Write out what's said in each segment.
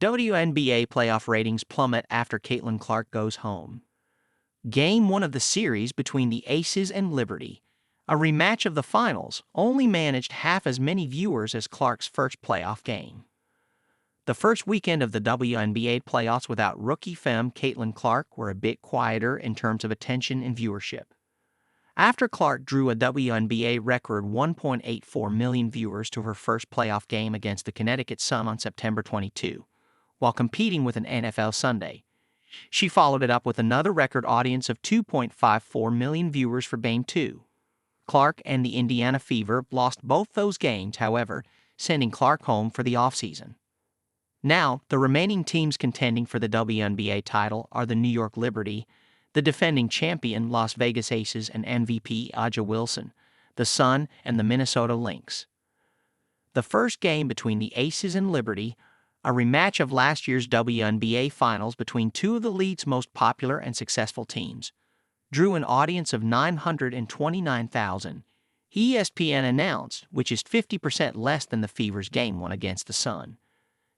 WNBA playoff ratings plummet after Caitlin Clark goes home. Game 1 of the series between the Aces and Liberty, a rematch of the finals, only managed half as many viewers as Clark's first playoff game. The first weekend of the WNBA playoffs without rookie phenom Caitlin Clark were a bit quieter in terms of attention and viewership. After Clark drew a WNBA record 1.84 million viewers to her first playoff game against the Connecticut Sun on September 22, while competing with an NFL Sunday, she followed it up with another record audience of 2.54 million viewers for Game 2. Clark and the Indiana Fever lost both those games, however, sending Clark home for the offseason. Now, the remaining teams contending for the WNBA title are the New York Liberty, the defending champion Las Vegas Aces and MVP A'ja Wilson, the Sun, and the Minnesota Lynx. The first game between the Aces and Liberty, a rematch of last year's WNBA finals between two of the league's most popular and successful teams, drew an audience of 929,000, ESPN announced, which is 50% less than the Fever's Game 1 against the Sun.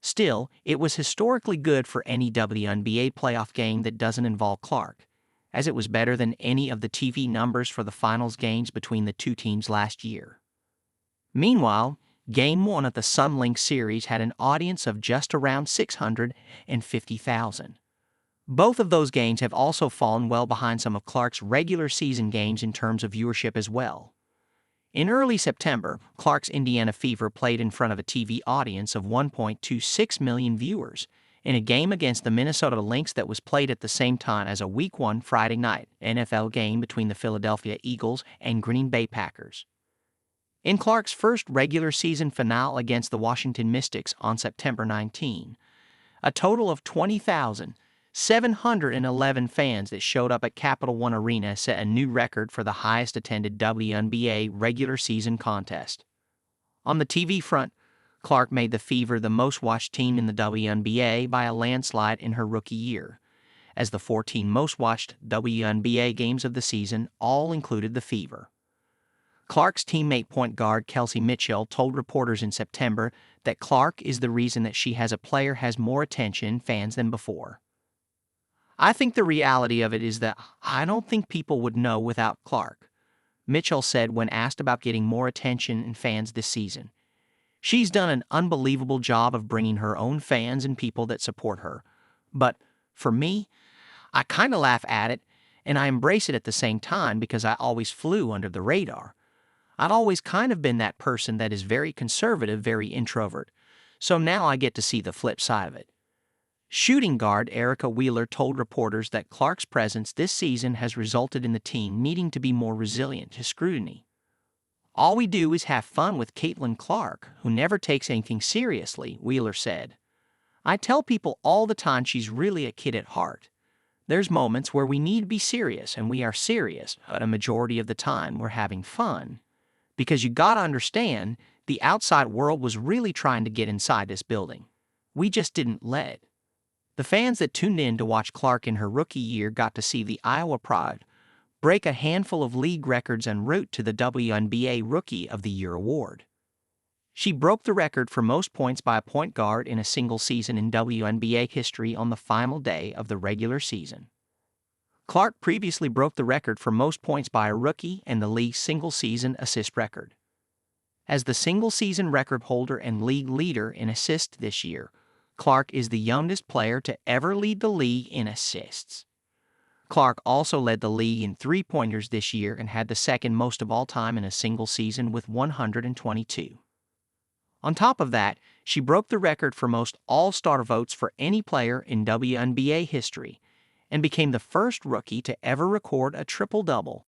Still, it was historically good for any WNBA playoff game that doesn't involve Clark, as it was better than any of the TV numbers for the finals games between the two teams last year. Meanwhile, Game 1 of the Sun Lynx series had an audience of just around 650,000. Both of those games have also fallen well behind some of Clark's regular season games in terms of viewership as well. In early September, Clark's Indiana Fever played in front of a TV audience of 1.26 million viewers in a game against the Minnesota Lynx that was played at the same time as a Week 1 Friday night NFL game between the Philadelphia Eagles and Green Bay Packers. In Clark's first regular season finale against the Washington Mystics on September 19, a total of 20,711 fans that showed up at Capital One Arena set a new record for the highest attended WNBA regular season contest. On the TV front, Clark made the Fever the most-watched team in the WNBA by a landslide in her rookie year, as the 14 most-watched WNBA games of the season all included the Fever. Clark's teammate point guard Kelsey Mitchell told reporters in September that Clark is the reason that she as a player has more attention and fans than before. "I think the reality of it is that I don't think people would know without Clark," Mitchell said when asked about getting more attention and fans this season. "She's done an unbelievable job of bringing her own fans and people that support her. But, for me, I kind of laugh at it, and I embrace it at the same time because I always flew under the radar. I'd always kind of been that person that is very conservative, very introvert, so now I get to see the flip side of it." Shooting guard Erica Wheeler told reporters that Clark's presence this season has resulted in the team needing to be more resilient to scrutiny. "All we do is have fun with Caitlin Clark, who never takes anything seriously," Wheeler said. "I tell people all the time she's really a kid at heart. There's moments where we need to be serious, and we are serious, but a majority of the time we're having fun. Because you gotta understand, the outside world was really trying to get inside this building. We just didn't let it." The fans that tuned in to watch Clark in her rookie year got to see the Iowa Pride break a handful of league records en route to the WNBA Rookie of the Year award. She broke the record for most points by a point guard in a single season in WNBA history on the final day of the regular season. Clark previously broke the record for most points by a rookie and the league's single-season assist record. As the single-season record holder and league leader in assists this year, Clark is the youngest player to ever lead the league in assists. Clark also led the league in three-pointers this year and had the second most of all time in a single season with 122. On top of that, she broke the record for most all-star votes for any player in WNBA history and became the first rookie to ever record a triple-double,